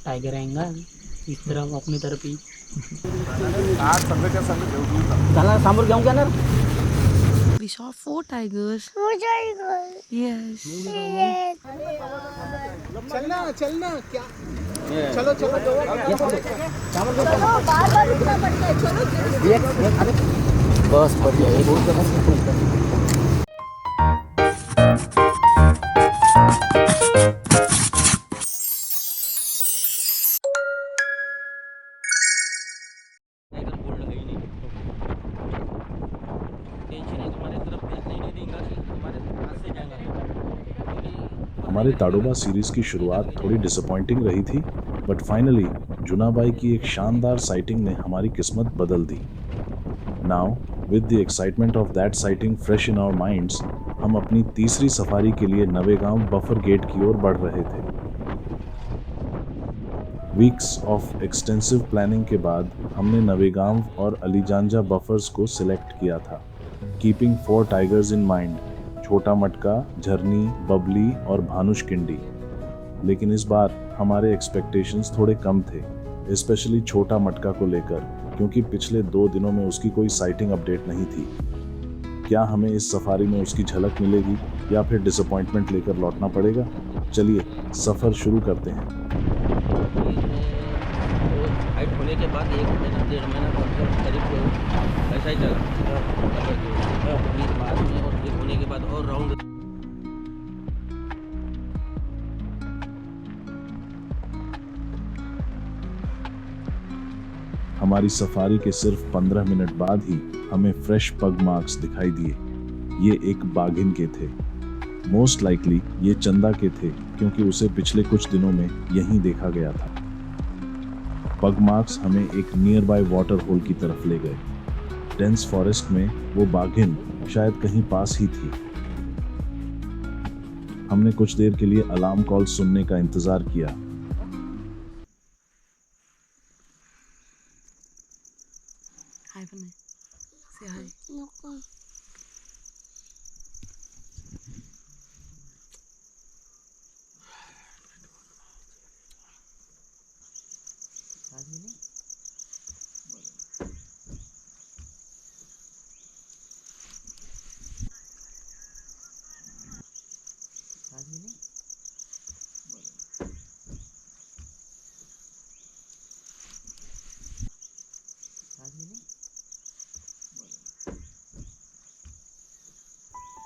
Tiger आएगा इस तरफ अपनी तरफ ही। आज संध्याच्या संग ठेवतो. झाला समोर घेऊन जाणार. We saw four tigers. Yes. चलना चलना क्या चलो चलो बस बढ़िया है बहुत. टाइगर बोल्ड है ही नहीं, टेंशन है तुम्हारे तरफ देखने ही नहीं देगा कि तुम्हारे हाथ से जाएगा क्योंकि हमारे ताडोबा सीरीज की शुरुआत थोड़ी डिसअपॉइंटिंग रही थी, बट फाइनली जुनाबाई की एक शानदार साइटिंग ने हमारी किस्मत बदल दी. Now with the excitement of that sighting fresh in our minds, हम अपनी तीसरी सफारी के लिए नवेगांव बफर गेट की ओर बढ़ रहे थे. वीक्स ऑफ एक्सटेंसिव प्लानिंग के बाद हमने नवेगांव और अलीजांजा बफर्स को सिलेक्ट किया था, कीपिंग 4 टाइगर्स इन माइंड: छोटा मटका, झरनी, बबली और भानुषकिंडी. लेकिन इस बार हमारे एक्सपेक्टेशंस थोड़े कम थे, स्पेशली छोटा मटका को लेकर, क्योंकि पिछले 2 दिनों में उसकी कोई साइटिंग अपडेट नहीं थी. क्या हमें इस सफारी में उसकी झलक मिलेगी या फिर डिसअपॉइंटमेंट लेकर लौटना पड़ेगा? चलिए सफ़र शुरू करते हैं. हाइट होने के बाद 1 महीना 1.5 महीना करीब ऐसा ही चला फिर बाद में और फिर होने के बाद और राउंड. हमारी सफारी के सिर्फ 15 मिनट बाद ही हमें फ्रेश पग मार्क्स दिखाई दिए. ये एक बाघिन के थे. मोस्ट लाइकली ये चंदा के थे, क्योंकि उसे पिछले कुछ दिनों में यहीं देखा गया था. पग मार्क्स हमें एक नियर बाय वाटर होल की तरफ ले गए. डेंस फॉरेस्ट में वो बाघिन शायद कहीं पास ही थी. हमने कुछ देर के लिए अलार्म कॉल सुनने का इंतजार किया. Hi, Vinay. Say hi.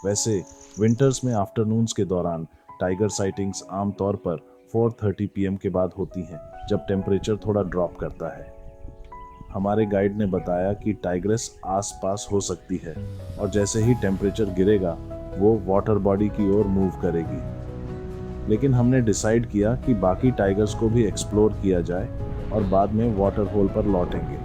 वैसे विंटर्स में आफ्टरनून्स के दौरान टाइगर साइटिंग्स आमतौर पर 4:30 PM के बाद होती हैं, जब टेम्परेचर थोड़ा ड्रॉप करता है. हमारे गाइड ने बताया कि टाइग्रेस आसपास हो सकती है और जैसे ही टेम्परेचर गिरेगा वो वाटर बॉडी की ओर मूव करेगी. लेकिन हमने डिसाइड किया कि बाकी टाइगर्स को भी एक्सप्लोर किया जाए और बाद में वाटर होल पर लौटेंगे.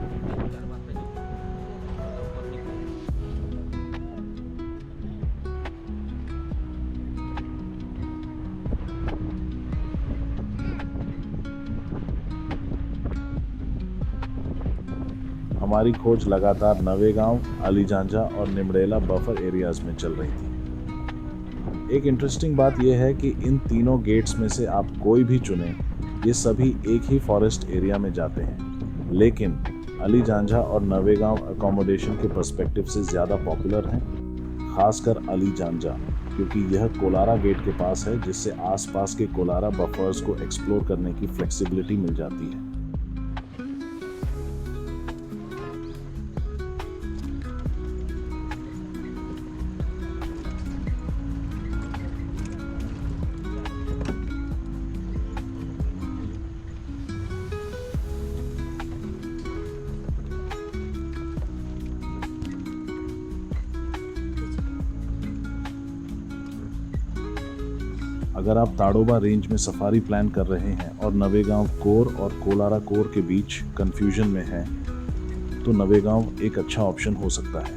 हमारी खोज लगातार नवेगांव, अलीजांजा और निमडेला बफर एरियाज में चल रही थी. एक इंटरेस्टिंग बात यह है कि इन तीनों गेट्स में से आप कोई भी चुनें, ये सभी एक ही फॉरेस्ट एरिया में जाते हैं. लेकिन अलीजांजा और नवेगांव अकोमोडेशन के पर्सपेक्टिव से ज़्यादा पॉपुलर हैं, खासकर अलीजांजा, क्योंकि यह कोलारा गेट के पास है, जिससे आसपास के कोलारा बफर्स को एक्सप्लोर करने की फ्लेक्सिबिलिटी मिल जाती है. अगर आप ताडोबा रेंज में सफारी प्लान कर रहे हैं और नवेगांव कोर और कोलारा कोर के बीच कंफ्यूजन में हैं, तो नवेगांव एक अच्छा ऑप्शन हो सकता है.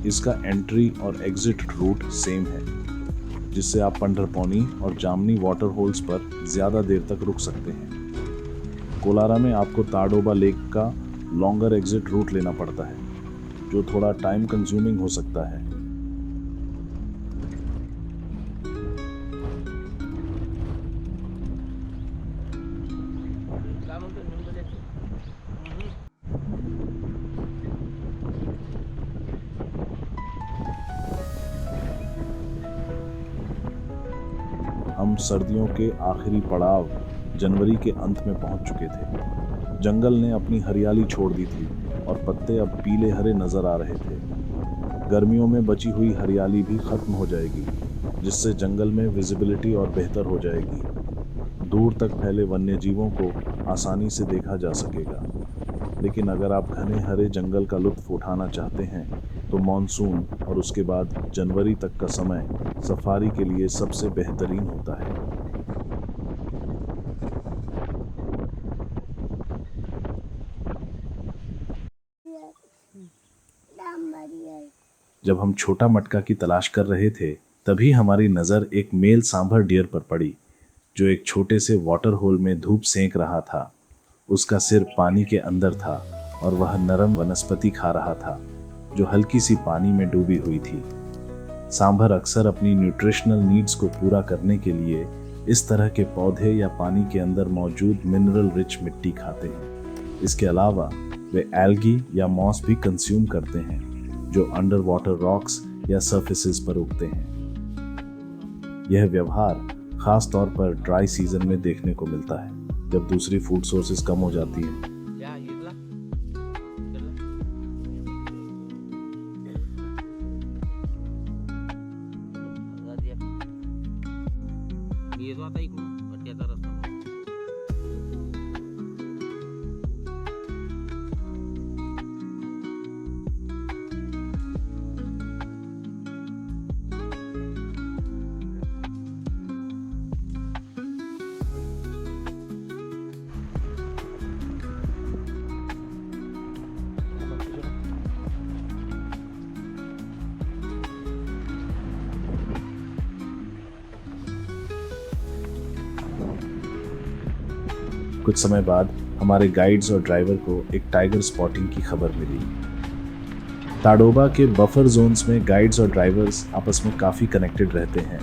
इसका एंट्री और एग्जिट रूट सेम है, जिससे आप पंडरपौनी और जामनी वाटर होल्स पर ज़्यादा देर तक रुक सकते हैं. कोलारा में आपको ताडोबा लेक का लॉन्गर एग्जिट रूट लेना पड़ता है, जो थोड़ा टाइम कंज्यूमिंग हो सकता है. हम सर्दियों के आखिरी पड़ाव जनवरी के अंत में पहुंच चुके थे। जंगल ने अपनी हरियाली छोड़ दी थी और पत्ते अब पीले हरे नजर आ रहे थे। गर्मियों में बची हुई हरियाली भी खत्म हो जाएगी, जिससे जंगल में विजिबिलिटी और बेहतर हो जाएगी। दूर तक फैले वन्य जीवों को आसानी से देखा जा सकेगा। लेकिन अगर आप घने हरे जंगल का लुत्फ उठाना चाहते हैं तो मॉनसून और उसके बाद जनवरी तक का समय सफारी के लिए सबसे बेहतरीन होता है। जब हम छोटा मटका की तलाश कर रहे थे तभी हमारी नज़र एक मेल सांभर डियर पर पड़ी, जो एक छोटे से वाटर होल में धूप सेंक रहा था। उसका सिर पानी के अंदर था और वह नरम वनस्पति खा रहा था जो हल्की सी पानी में डूबी हुई थी। सांभर अक्सर अपनी न्यूट्रिशनल नीड्स को पूरा करने के लिए इस तरह के पौधे या पानी के अंदर मौजूद मिनरल रिच मिट्टी खाते हैं। इसके अलावा वे एल्गी या मॉस भी कंज्यूम करते हैं, जो अंडर वाटर रॉक्स या सरफेसेस पर उगते हैं। यह व्यवहार खास तौर पर ड्राई सीजन में देखने को मिलता है, जब दूसरी फूड सोर्सेज कम हो जाती हैं। ये तो आता ही हटियाता रास्ता। कुछ समय बाद हमारे गाइड्स और ड्राइवर को एक टाइगर स्पॉटिंग की खबर मिली। ताडोबा के बफर जोन्स में गाइड्स और ड्राइवर्स आपस में काफ़ी कनेक्टेड रहते हैं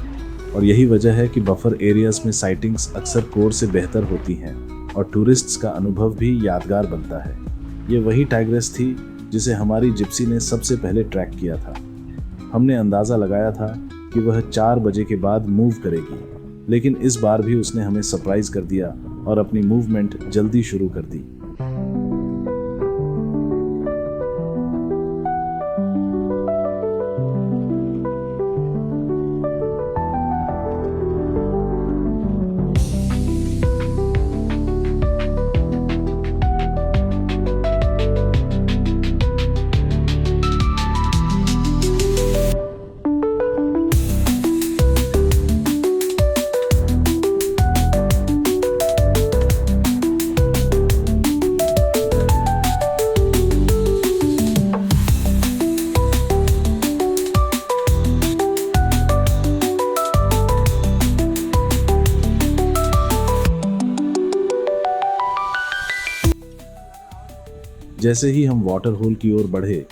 और यही वजह है कि बफर एरियाज में साइटिंग्स अक्सर कोर से बेहतर होती हैं और टूरिस्ट्स का अनुभव भी यादगार बनता है। ये वही टाइग्रेस थी जिसे हमारी जिप्सी ने सबसे पहले ट्रैक किया था। हमने अंदाज़ा लगाया था कि वह 4 बजे के बाद मूव करेगी, लेकिन इस बार भी उसने हमें सरप्राइज कर दिया और अपनी मूवमेंट जल्दी शुरू कर दी। जैसे ही हम वाटर होल की ओर बढ़े,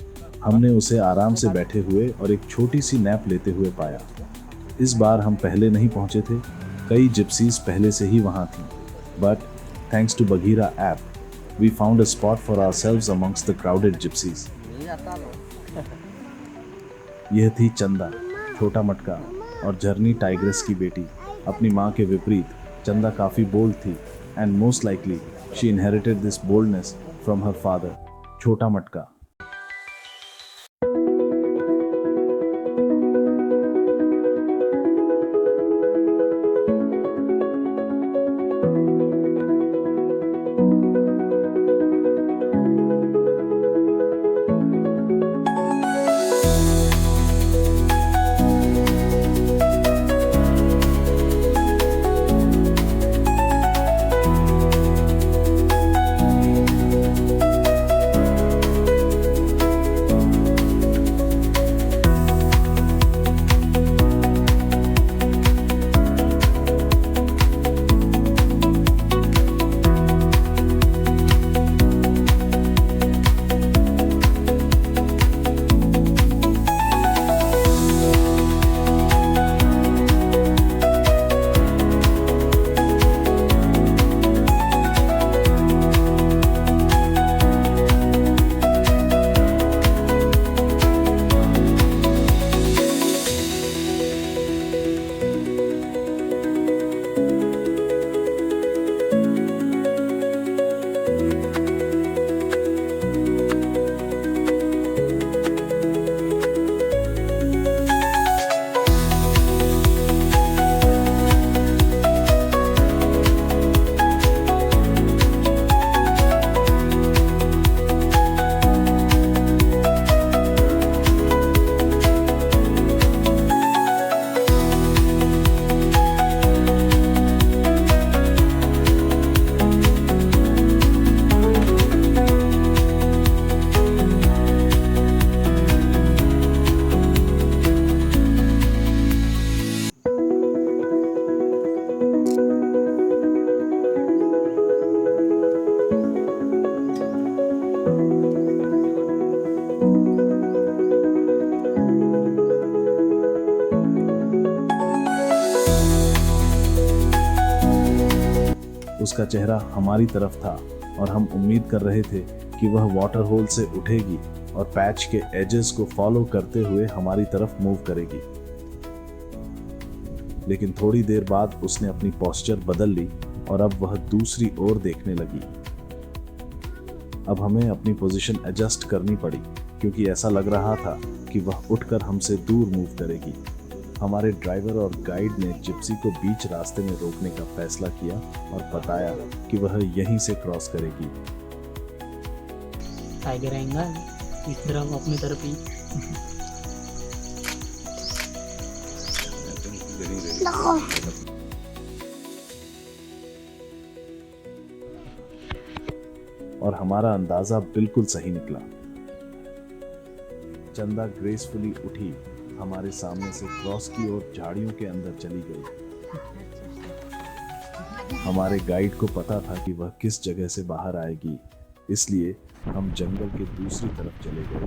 हमने उसे आराम से बैठे हुए और एक छोटी सी नैप लेते हुए पाया। इस बार हम पहले नहीं पहुंचे थे, कई जिप्सीज पहले से ही वहां थीं, but thanks to Bagheera app, we found a spot for ourselves amongst the crowded gypsies. यह थी चंदा, छोटा मटका और झरनी टाइग्रेस की बेटी। अपनी माँ के विपरीत चंदा काफ़ी बोल्ड थी and most likely she inherited this boldness from her father, छोटा मटका। उसका चेहरा हमारी तरफ था और हम उम्मीद कर रहे थे कि वह वाटर होल से उठेगी और पैच के एजेस को फॉलो करते हुए हमारी तरफ मूव करेगी। लेकिन थोड़ी देर बाद उसने अपनी पोस्चर बदल ली और अब वह दूसरी ओर देखने लगी। अब हमें अपनी पोजीशन एडजस्ट करनी पड़ी क्योंकि ऐसा लग रहा था कि वह उठकर हमसे दूर मूव करेगी। हमारे ड्राइवर और गाइड ने जिप्सी को बीच रास्ते में रोकने का फैसला किया और बताया कि वह यहीं से क्रॉस करेगी। टाइगर आएगा इस तरह अपनी तरफ ही। और हमारा अंदाजा बिल्कुल सही निकला। चंदा ग्रेसफुली उठी, हमारे सामने से क्रॉस की ओर झाड़ियों के अंदर चली गई। हमारे गाइड को पता था कि वह किस जगह से बाहर आएगी, इसलिए हम जंगल के दूसरी तरफ चले गए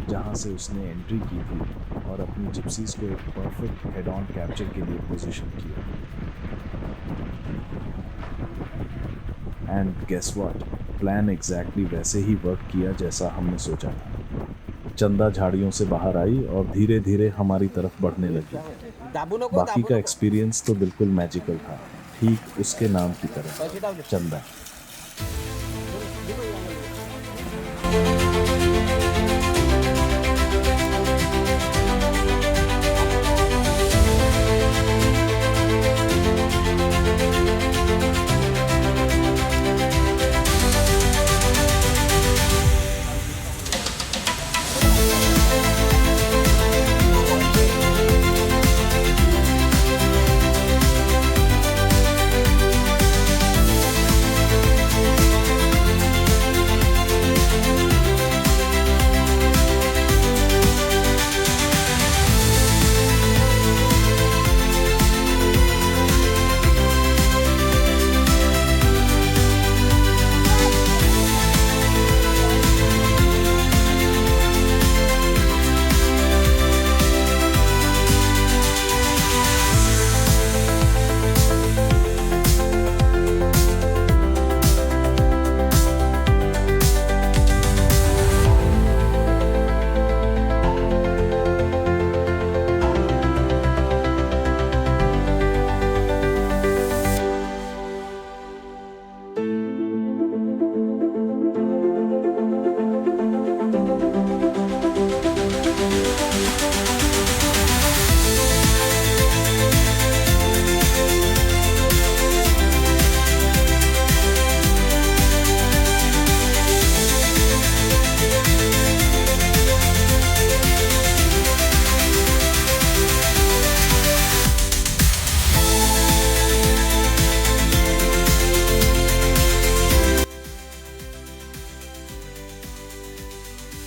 जहां से उसने एंट्री की थी और अपनी जिप्सीज को एक परफेक्ट हेड ऑन कैप्चर के लिए पोजीशन किया। And guess what, plan exactly वैसे ही वर्क किया जैसा हमने सोचा था। चंदा झाड़ियों से बाहर आई और धीरे धीरे हमारी तरफ बढ़ने लगी। बाकी का एक्सपीरियंस तो बिल्कुल मैजिकल था, ठीक उसके नाम की तरह, चंदा।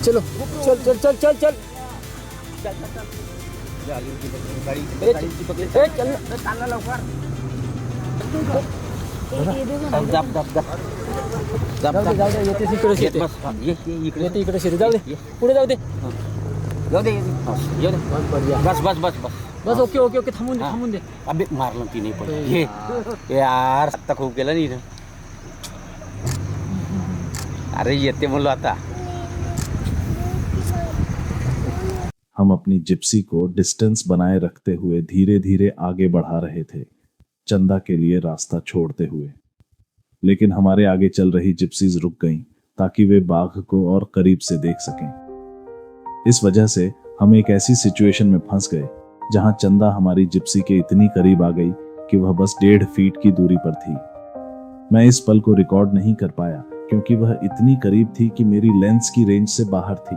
चलो चल चल चल चल चल इकडे शिरी जाऊ दे, पुढे जाऊ दे, बस बस बस बस बस ओके ओके ओके, थांबून दे. अबे मारलं ती नाही पण यार आत्ता खूप केलं नाही रे. अरे येते म्हणलो आता. हम अपनी जिप्सी को डिस्टेंस बनाए रखते हुए धीरे धीरे आगे बढ़ा रहे थे, चंदा के लिए रास्ता छोड़ते हुए। लेकिन हमारे आगे चल रही जिप्सीज रुक गईं ताकि वे बाघ को और करीब से देख सकें। इस वजह से हम एक ऐसी सिचुएशन में फंस गए जहां चंदा हमारी जिप्सी के इतनी करीब आ गई कि वह बस 1.5 फीट की दूरी पर थी। मैं इस पल को रिकॉर्ड नहीं कर पाया क्योंकि वह इतनी करीब थी कि मेरी लेंस की रेंज से बाहर थी।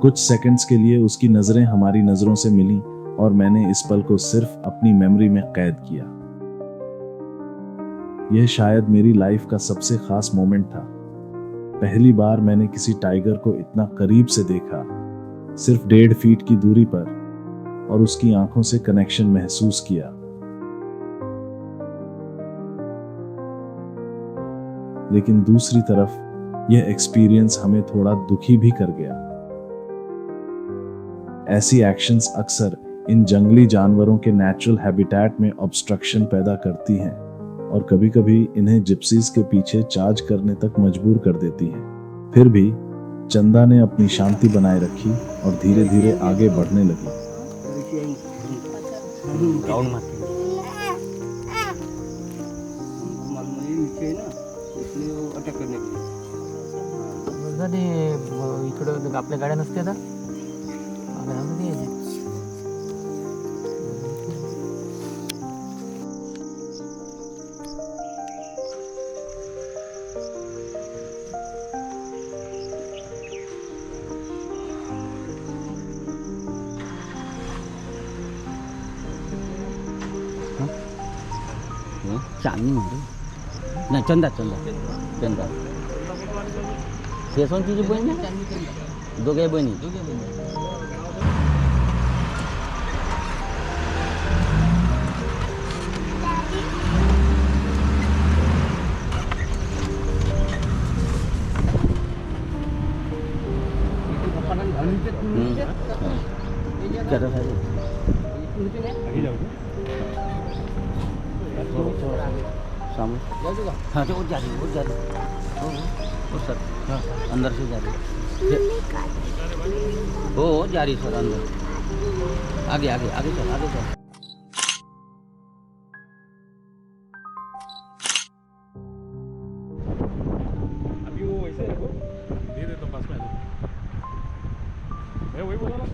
कुछ सेकंड्स के लिए उसकी नजरें हमारी नजरों से मिलीं और मैंने इस पल को सिर्फ अपनी मेमोरी में कैद किया। यह शायद मेरी लाइफ का सबसे खास मोमेंट था। पहली बार मैंने किसी टाइगर को इतना करीब से देखा, सिर्फ 1.5 फीट की दूरी पर, और उसकी आंखों से कनेक्शन महसूस किया। लेकिन दूसरी तरफ यह एक्सपीरियंस हमें थोड़ा दुखी भी कर गया। ऐसी एक्शंस अक्सर इन जंगली जानवरों के नेचुरल हैबिटेट में ऑब्स्ट्रक्शन पैदा करती हैं और कभी कभी इन्हें जिप्सीज के पीछे चार्ज करने तक मजबूर कर देती है। फिर भी चंदा ने अपनी शांति बनाए रखी और धीरे धीरे आगे बढ़ने लगी। इकडं आपल्या गाड्या नसते ना चांदनी म्हणतो नाही, चंदा चंदा चंदा यशवंतीची बहीण ना, दोघे बहिणी. हाँ तो जा रही वो सर अंदर से जा रही हो जा रही सर अंदर आगे आगे आगे चल आगे चल. अभी वो वैसे दे देता हूँ पास में मैं वही बोला ना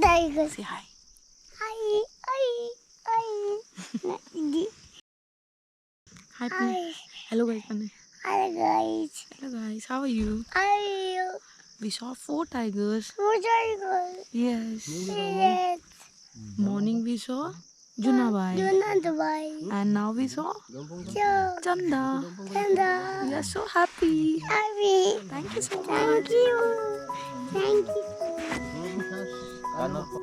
Tiger. Say hi. Hi. Hi, Panay. Hello, guys, Panay. Hi guys. Hello, guys. How are you? Hi. We saw 4 tigers. Who tigers? Yes. Yes. Morning we saw Junabai. Dubai. And now we saw Joe. Chanda. Chanda. We are so happy. Happy. Thank you so much. Thank you. Thank you.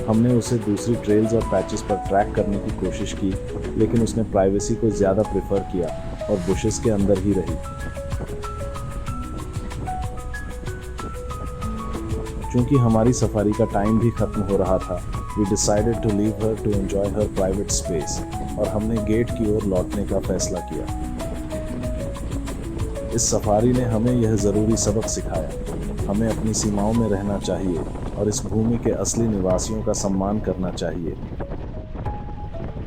हमने उसे दूसरी trails और patches पर track करने की कोशिश की, लेकिन उसने प्राइवेसी को ज़्यादा प्रेफर किया और बुशेस के अंदर ही रही। चूंकि हमारी सफारी का टाइम भी खत्म हो रहा था, we decided to leave her to enjoy her private space और हमने गेट की ओर लौटने का फैसला किया। इस सफारी ने हमें यह ज़रूरी सबक सिखाया, हमें अपनी सीमाओं में रहना चाहिए और इस भूमि के असली निवासियों का सम्मान करना चाहिए।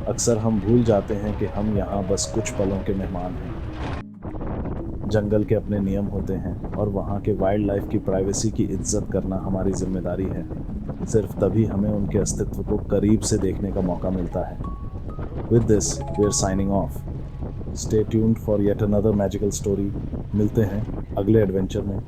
अक्सर हम भूल जाते हैं कि हम यहाँ बस कुछ पलों के मेहमान हैं। जंगल के अपने नियम होते हैं और वहाँ के वाइल्ड लाइफ की प्राइवेसी की इज्जत करना हमारी जिम्मेदारी है। सिर्फ तभी हमें उनके अस्तित्व को करीब से देखने का मौका मिलता है। With this we are signing off. Stay tuned for yet another magical story. मिलते हैं अगले एडवेंचर में।